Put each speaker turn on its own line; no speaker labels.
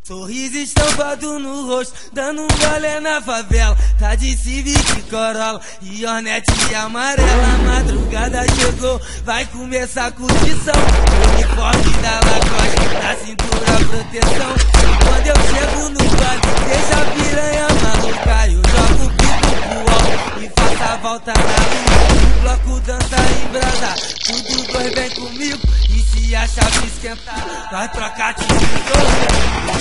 Sorriso estampado no rosto, dando um gole na favela. Tá de Civic Corolla e Hornet amarela. Madrugada chegou, vai começar a curtição. Uniforme da Lacoste, na cintura proteção. Quando eu chego no baile, deixa a piranha maluca. Eu jogo o pico pro alto e faço a volta na lua. O bloco dança em brasa, tudo dois vem comigo. E se a chave esquentar, vai trocar de sorriso.